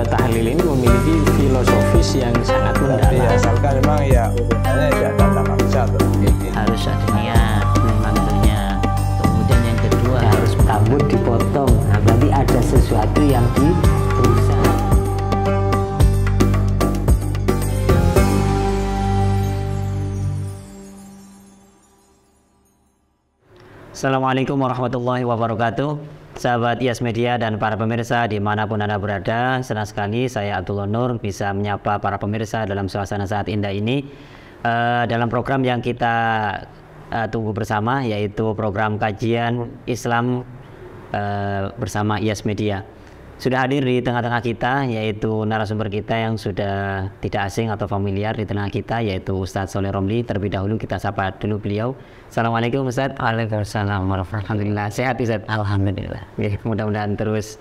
tahlil ini memiliki filosofis yang sangat mendalam. Iya, asalkan memang ya urutannya ya ada manusia tuh. Harus ada niat membantunya. Kemudian yang kedua harus rambut dipotong. Nah, berarti ada sesuatu yang dirusak. Assalamualaikum warahmatullahi wabarakatuh. Sahabat IAS Media dan para pemirsa dimanapun Anda berada, senang sekali saya Abdullah Nur bisa menyapa para pemirsa dalam suasana saat indah ini dalam program yang kita tunggu bersama, yaitu program kajian Islam bersama IAS Media. Sudah hadir di tengah-tengah kita, yaitu narasumber kita yang sudah tidak asing atau familiar di tengah kita, yaitu Ustadz Sholeh Romli. Terlebih dahulu kita sapa dulu beliau. Assalamualaikum Ustadz. Waalaikumsalam warahmatullahi wabarakatuh. Sehat Ustadz? Alhamdulillah. Ya, mudah-mudahan terus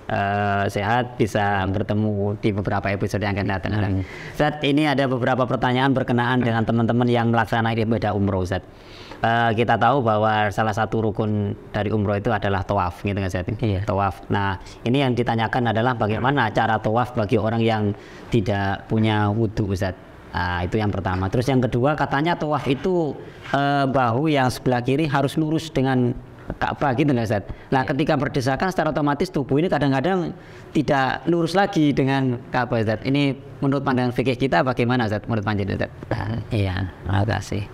sehat, bisa bertemu di beberapa episode yang akan datang. Ustadz, ini ada beberapa pertanyaan berkenaan dengan teman-teman yang melaksanakan ibadah umroh, Ustadz. Kita tahu bahwa salah satu rukun dari umroh itu adalah tawaf, gitu kan Ustadz? Iya. Tawaf. Nah, ini yang ditanyakan adalah bagaimana cara tawaf bagi orang yang tidak punya wudhu, Ustadz. Itu yang pertama. Terus yang kedua, katanya tawaf itu bahu yang sebelah kiri harus lurus dengan Ka'bah, gitu kan Ustadz. Nah, ketika berdesakan secara otomatis tubuh ini kadang-kadang tidak lurus lagi dengan Ka'bah, Ustadz. Ini menurut pandangan fikih kita bagaimana, Ustadz? Menurut pandangan Ustadz? Iya, terima kasih.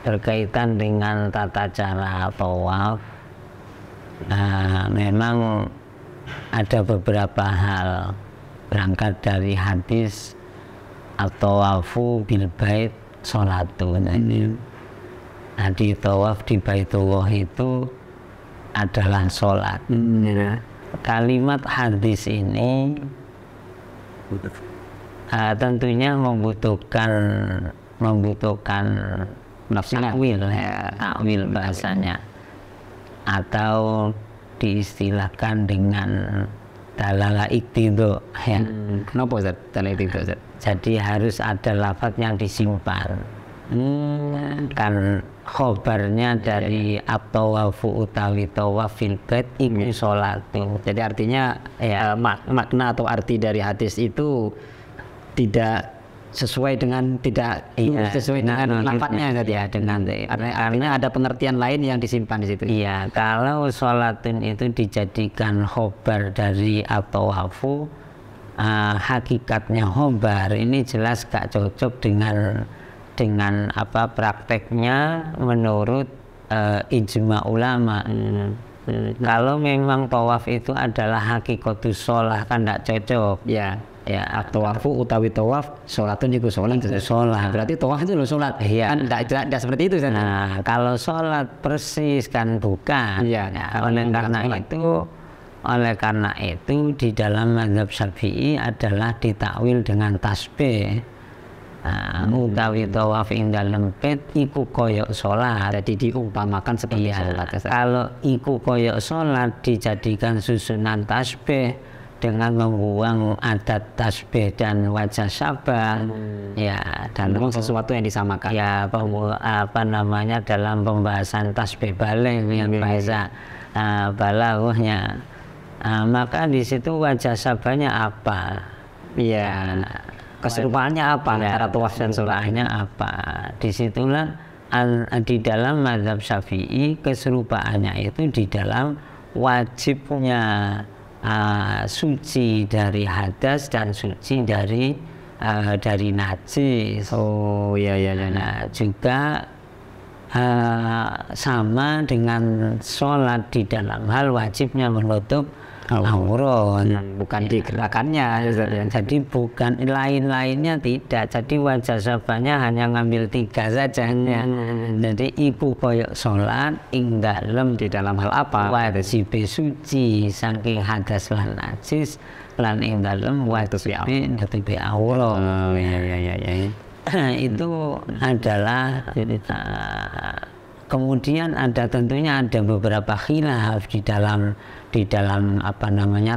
Berkaitan dengan tata cara tawaf, memang ada beberapa hal. Berangkat dari hadis at-tawafu bil bait sholatun. Nah, di tawaf di Baitullah itu adalah sholat. Kalimat hadis ini tentunya membutuhkan takwil, takwil bahasanya, atau diistilahkan dengan dalalah iktidho, ya. Kenapa Ustaz? Dalalah iktidho, Ustaz? Jadi harus ada lafaz yang disimpan. Kan khobarnya dari at-tawafu utawi tawaf fil bait iku sholat. Jadi artinya makna atau arti dari hadis itu tidak sesuai dengan sesuai dengan lafadznya tadi ya, dengan artinya ada pengertian lain yang disimpan di situ. Iya, kalau sholatun itu dijadikan khobar dari at-tawafu, hakikatnya khobar ini jelas gak cocok dengan apa prakteknya menurut ijma ulama. Kalau memang tawaf itu adalah hakikatus sholah, kan gak cocok. Ya, tawafu utawi tawaf, sholatun juga sholat. Berarti tawaf itu loh sholat. Iya. Kan tidak seperti itu. Nah, kalau sholat persis kan bukan. Iya. Ya, oleh karena itu di dalam mazhab Syafi'i adalah ditakwil dengan tasbih. Utawi tawaf ing dalem bait iku koyok sholat. Jadi diumpamakan seperti sholat. Kalau iku koyok sholat dijadikan susunan tasbih dengan membuang adat tasbih dan wajah syabah, ya, dan memang sesuatu yang disamakan. Ya, dalam pembahasan tasbih balik yang bahasa balaghahnya, maka di situ wajah syabahnya apa? Ya, keserupaannya apa? Antara tawaf dan sholatnya apa? Disitulah di dalam mazhab Syafi'i keserupaannya itu di dalam wajibnya suci dari hadas dan suci dari najis. Oh ya. Nah, juga sama dengan sholat di dalam hal wajibnya menutup aurat, bukan di gerakannya. Jadi bukan lain-lainnya tidak. Jadi wajah syabahnya hanya ngambil 3 saja. Jadi iku koyok sholat ing dalem, di dalam hal apa? Wajib suci saking hadas lan najis, lan ing dalem wajib nutupi aurat. Oh ya. Itu adalah kemudian tentunya ada beberapa khilaf di dalam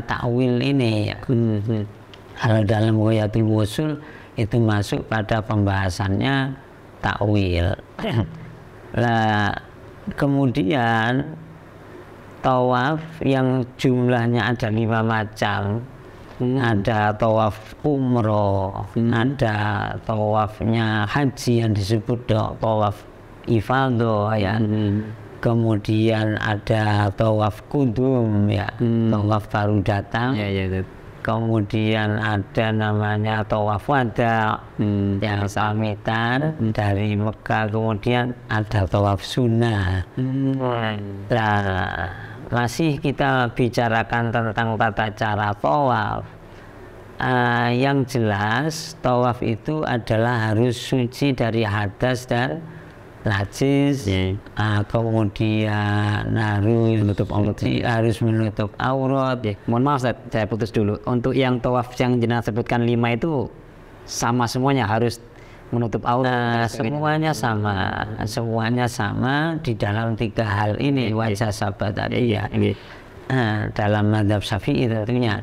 takwil ini. Kalau dalam Ghayatul Wusul itu masuk pada pembahasannya takwil. Kemudian tawaf yang jumlahnya ada 5 macam. Ada tawaf umroh, ada tawafnya haji yang disebut tawaf ifadah ya. Kemudian ada tawaf kudum ya, tawaf baru datang. Kemudian ada namanya tawaf wada yang pamitan dari Mekah. Kemudian ada tawaf sunnah. Nah, masih kita bicarakan tentang tata cara tawaf. Yang jelas tawaf itu adalah harus suci dari hadas dan najis. Kemudian harus menutup aurat. Mohon maaf saya putus dulu. Untuk yang tawaf yang jenazah sebutkan 5 itu sama semuanya, harus menutup aurat. Semuanya sama di dalam 3 hal ini, wajah sahabat tadi ya. Dalam mazhab Syafi'i tentunya.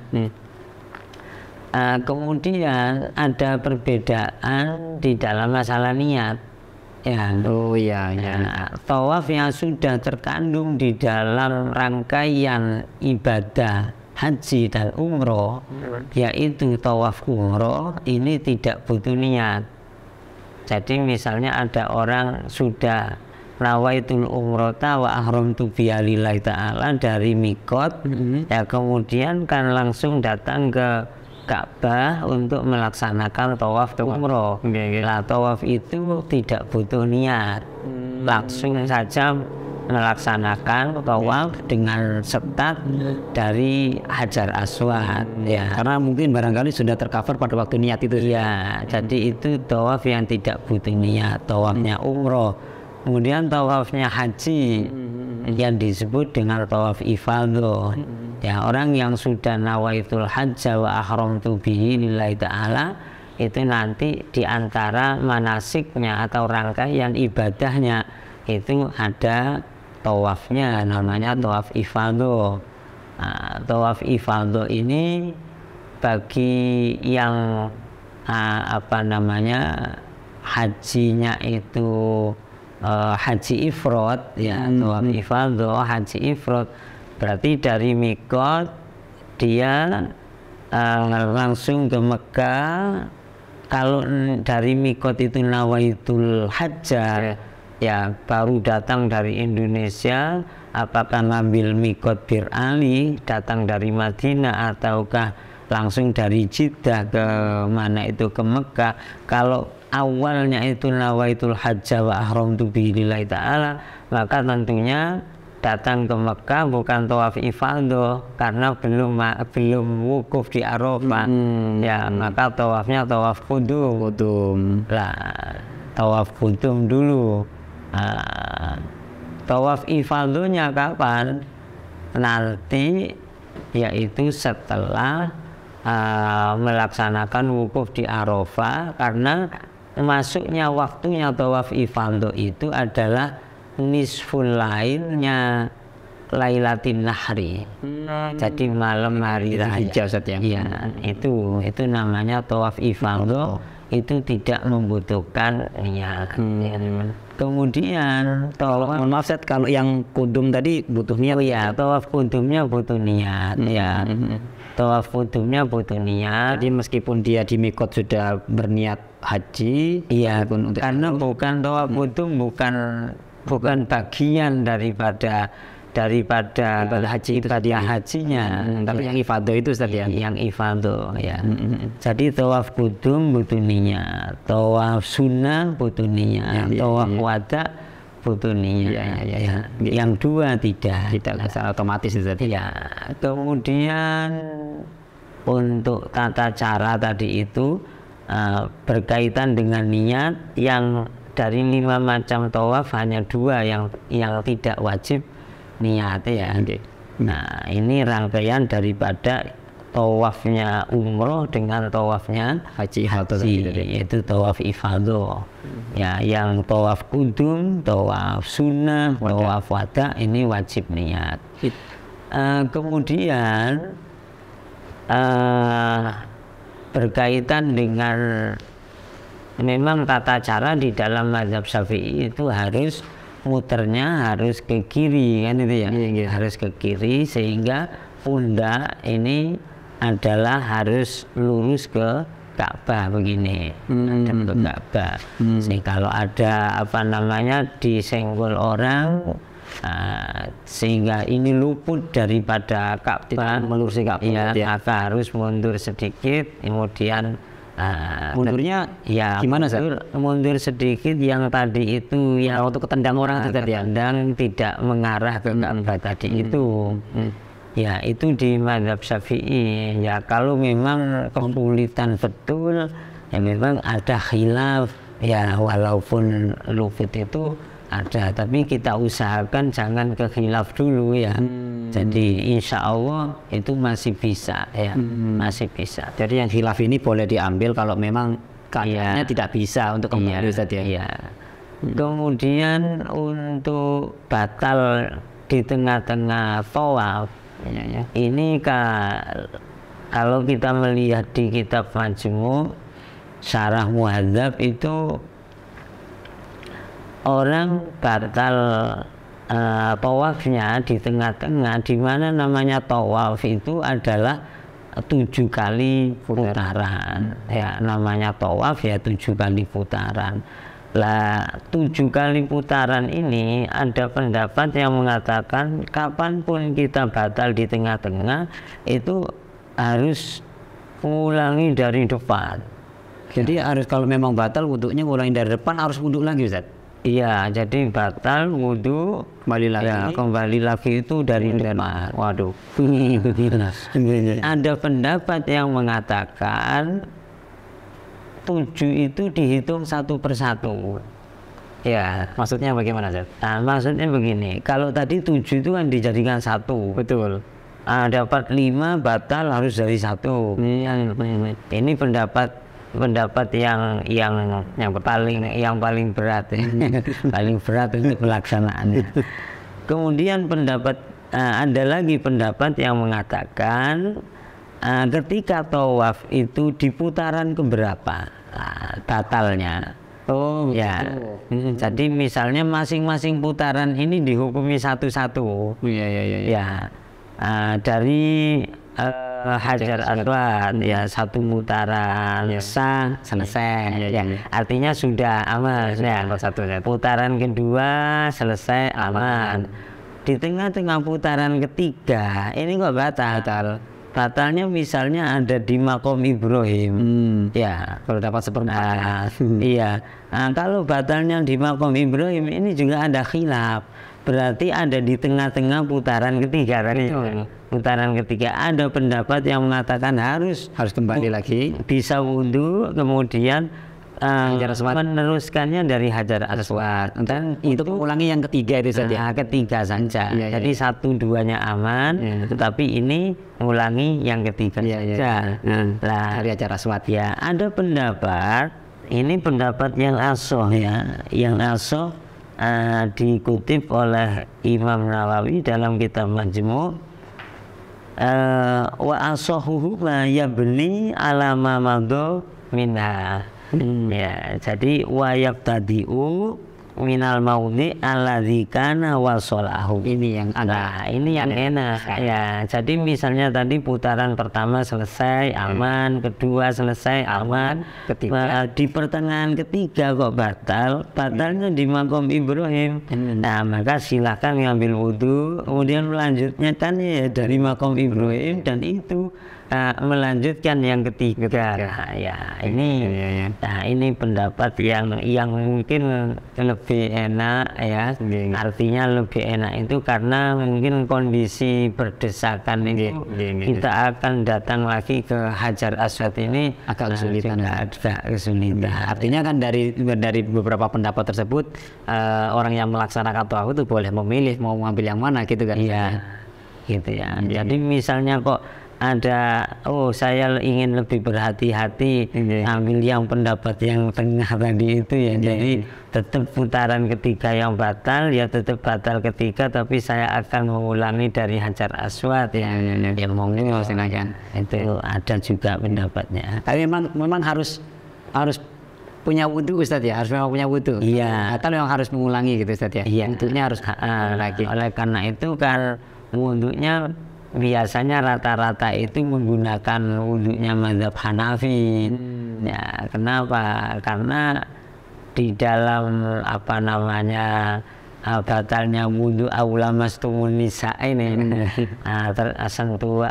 Kemudian ada perbedaan di dalam masalah niat. Tawaf yang sudah terkandung di dalam rangkaian ibadah haji dan umroh, yaitu tawaf umroh, ini tidak butuh niat. Jadi misalnya ada orang sudah nawaitul umrota wa ahramtu billahi ta'ala dari mikot, ya kemudian kan langsung datang ke Ka'bah untuk melaksanakan tawaf umroh. Nah, tawaf itu tidak butuh niat, langsung saja melaksanakan tawaf dengan setat dari Hajar Aswad ya. Karena mungkin barangkali sudah tercover pada waktu niat itu ya. Jadi itu tawaf yang tidak butuh niat, tawafnya umroh. Kemudian tawafnya haji yang disebut dengan tawaf ifadah. Ya, orang yang sudah nawaitul hajja wa ahramtu bihi lillahi ta'ala, itu nanti diantara manasiknya atau rangkaian ibadahnya itu ada tawafnya, namanya tawaf ifadah. Tawaf ifadah ini bagi yang hajinya itu haji ifrad ya, tawaf ifadah haji ifrad, berarti dari mikot dia langsung ke Mekah. Kalau dari mikot itu nawaitul hajjah ya, baru datang dari Indonesia, apakah ngambil mikot Bir Ali datang dari Madinah ataukah langsung dari Jeddah ke mana itu ke Mekah. Kalau awalnya itu nawaitul hajjah wa ahramtu bihi lillahi ta'ala, maka tentunya datang ke Mekah bukan tawaf ifadah karena belum wukuf di Arafah. Ya, maka tawafnya tawaf qudum. Lah, tawaf qudum dulu. Tawaf ifadahnya kapan? Nanti yaitu setelah melaksanakan wukuf di Arafah, karena masuknya waktunya tawaf ifadah itu adalah nisful lailnya Lailatin Nahri. Jadi malam hari raya. Ya, itu namanya tawaf ifadah, itu tidak membutuhkan niat. Kemudian tawaf, mohon maaf Ustaz, kalau yang kudum tadi butuh niat. Ya, tawaf kudumnya butuh niat ya. Tawaf kudumnya butuh niat. Jadi meskipun dia di mikot sudah berniat haji, iya, karena bukan tawaf kudum bukan bagian daripada haji itu tadi hajinya, tapi yang ifadah itu tadi yang ifadah ya. Jadi tawaf kudum butuh niat, tawaf sunnah butuh niat, tawaf wada butuh niat. Yang dua tidak secara otomatis itu tadi. Ya. Kemudian untuk tata cara tadi itu berkaitan dengan niat, yang dari 5 macam tawaf hanya 2 yang tidak wajib niat ya. Nah, ini rangkaian daripada tawafnya umroh dengan tawafnya haji, yaitu tawaf ifadah. Ya, yang tawaf kudum, tawaf sunnah, tawaf wada ini wajib niat. Kemudian berkaitan dengan memang tata cara di dalam mazhab Syafi'i itu harus muternya harus ke kiri kan itu ya, harus ke kiri sehingga pundak ini adalah harus lurus ke Ka'bah begini, ke Ka'bah. Sehingga kalau ada apa namanya disenggol orang, sehingga ini luput daripada Ka'bah, melurusi Ka'bah, ya, maka harus mundur sedikit, kemudian mundurnya ya gimana sih? Mundur sedikit yang tadi itu yang untuk ketendang orang ketendang tidak mengarah ke Ka'bah tadi itu. Ya itu di mazhab Syafi'i. Ya kalau memang kesulitan betul, ya memang ada khilaf. Ya walaupun luput itu ada, tapi kita usahakan jangan ke khilaf dulu ya. Jadi insya Allah itu masih bisa ya, masih bisa. Jadi yang khilaf ini boleh diambil kalau memang keadaannya tidak bisa untuk kembali Ustaz ya. Iya. Kemudian untuk batal di tengah-tengah tawaf, ini kalau kita melihat di kitab Majmu' Syarah Muhadzab itu orang batal tawafnya di tengah-tengah, di mana namanya tawaf itu adalah 7 kali putaran. Ya namanya tawaf ya 7 kali putaran. Lah 7 kali putaran ini ada pendapat yang mengatakan kapanpun kita batal di tengah-tengah itu harus ulangi dari depan. Jadi harus kalau memang batal wudhunya ulangi dari depan, harus wudhu lagi Ustaz? Iya, jadi batal wudhu kembali lagi. Ya, kembali lagi itu dari depan. Waduh. Ada pendapat yang mengatakan 7 itu dihitung satu persatu. Ya, maksudnya bagaimana Ustaz? Nah, maksudnya begini, kalau tadi 7 itu kan dijadikan 1. Betul. Dapat 5 batal harus dari 1. Ini pendapat yang paling berat ya. Paling berat untuk pelaksanaannya. Kemudian ada lagi pendapat yang mengatakan ketika tawaf itu di putaran keberapa batalnya. Oh ya. Jadi misalnya masing-masing putaran ini dihukumi satu-satu. Ya. Dari Hajar Aswad ya 1 putaran sah selesai. Artinya sudah aman ya. Putaran kedua selesai aman. Di tengah-tengah putaran ketiga ini kok batal. Batalnya misalnya ada di Maqam Ibrahim. Ya, kalau dapat seperempat. Iya. Kalau batalnya di Maqam Ibrahim ini juga ada khilaf. Berarti ada di tengah-tengah putaran ketiga tadi. Putaran ketiga ada pendapat yang mengatakan harus kembali lagi, bisa wudhu, kemudian meneruskannya dari Hajar Aswad, dan itu mengulangi yang ketiga itu saja. Ketiga saja. Jadi 1-2-nya aman, tetapi ini mengulangi yang ketiga saja. Dari Hajar Aswad. Ya, ada pendapat, ini pendapat yang asoh ya, yang asoh dikutip oleh Imam Nawawi dalam kitab Majmu'. Wa asohuhu ma yabni ala ma madha minha. Ya, jadi wa yabtadi'u minal maudhi alladzi kana wasalahu. Ini yang ini yang enak ya. Jadi misalnya tadi putaran pertama selesai aman, kedua selesai aman, ketiga di pertengahan ketiga kok batalnya di Maqam Ibrahim. Nah, maka silakan ngambil wudhu, kemudian melanjutnya kan ya dari Maqam Ibrahim, dan itu melanjutkan yang ketiga. Ya, ini nah ini pendapat yang mungkin lebih enak ya. Artinya lebih enak itu karena mungkin kondisi berdesakan itu kita akan datang lagi ke Hajar Aswad ini agak kesulitan. Artinya kan dari beberapa pendapat tersebut orang yang melaksanakan tawaf itu boleh memilih mau mengambil yang mana gitu kan. Iya. Gitu ya. Jadi misalnya kok ada, saya ingin lebih berhati-hati ambil yang pendapat yang tengah tadi itu ya. Jadi tetap putaran ketiga yang batal ya, tetap batal ketiga, tapi saya akan mengulangi dari Hajar Aswad ya. Ya mungkin silakan. Itu ada juga pendapatnya. Tapi memang harus punya wudu Ustadz ya, harus memang punya wudu. Iya. Atau memang harus mengulangi gitu Ustadz ya. Iya. Wudunya harus lagi. Oleh karena itu kan wudhunya biasanya rata-rata itu menggunakan wudhunya mazhab Hanafi. Ya, kenapa? Karena di dalam apa namanya batalnya wudhu aulamastumun nisa ini tersentuh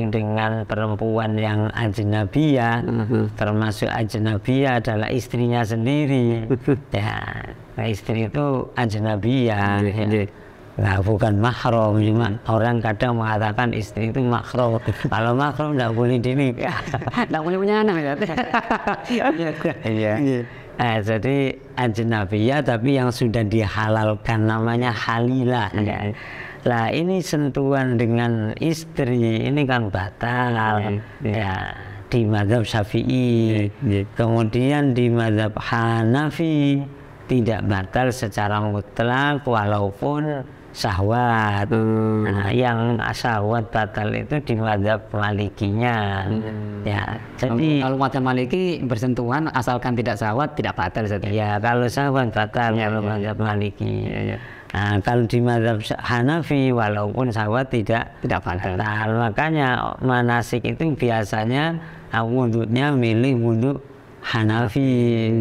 dengan perempuan yang ajnabiyah, termasuk ajnabiyah adalah istrinya sendiri. Ya, istri itu ajnabiyah. Nah, bukan mahram, cuma orang kadang mengatakan istri itu mahram. Kalau mahram tidak boleh dinikah, tidak boleh punya anak ya. Iya. Jadi ajnabiyah tapi yang sudah dihalalkan namanya halilah. Nah, ini sentuhan dengan istri ini kan batal. Ya, di mazhab Syafi'i. Kemudian di mazhab Hanafi tidak batal secara mutlak walaupun syahwat. Nah, yang syahwat batal itu di mazhab Malikinya. Ya, jadi kalau mazhab Maliki bersentuhan asalkan tidak syahwat tidak batal Ustaz. Ya, kalau syahwat batal kalau mazhab Maliki. Nah, kalau di mazhab Hanafi walaupun syahwat tidak batal. Makanya manasik itu biasanya wudhunya milih wudhu Hanafi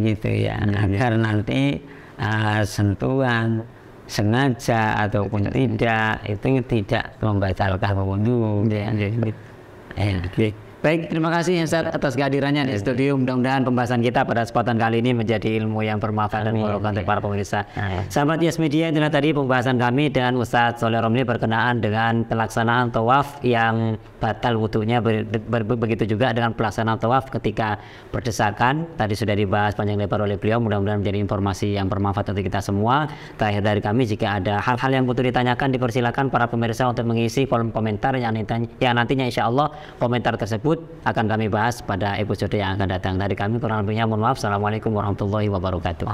gitu ya, agar nanti sentuhan sengaja ataupun tidak itu tidak membatalkan wudhu. Baik, terima kasih Ustaz atas kehadirannya di studio. Mudah-mudahan pembahasan kita pada kesempatan kali ini menjadi ilmu yang bermanfaat dan bermanfaat untuk para pemirsa. Sahabat Yes Media, itulah tadi pembahasan kami dan Ustaz Sholeh Romli berkenaan dengan pelaksanaan tawaf yang batal wudunya. Begitu juga dengan pelaksanaan tawaf ketika berdesakan. Tadi sudah dibahas panjang lebar oleh beliau. Mudah-mudahan menjadi informasi yang bermanfaat untuk kita semua. Terakhir dari kami, jika ada hal-hal yang butuh ditanyakan, dipersilakan para pemirsa untuk mengisi kolom komentar yang nantinya insya Allah komentar tersebut akan kami bahas pada episode yang akan datang. Dari kami kurang lebihnya mohon maaf. Assalamualaikum warahmatullahi wabarakatuh.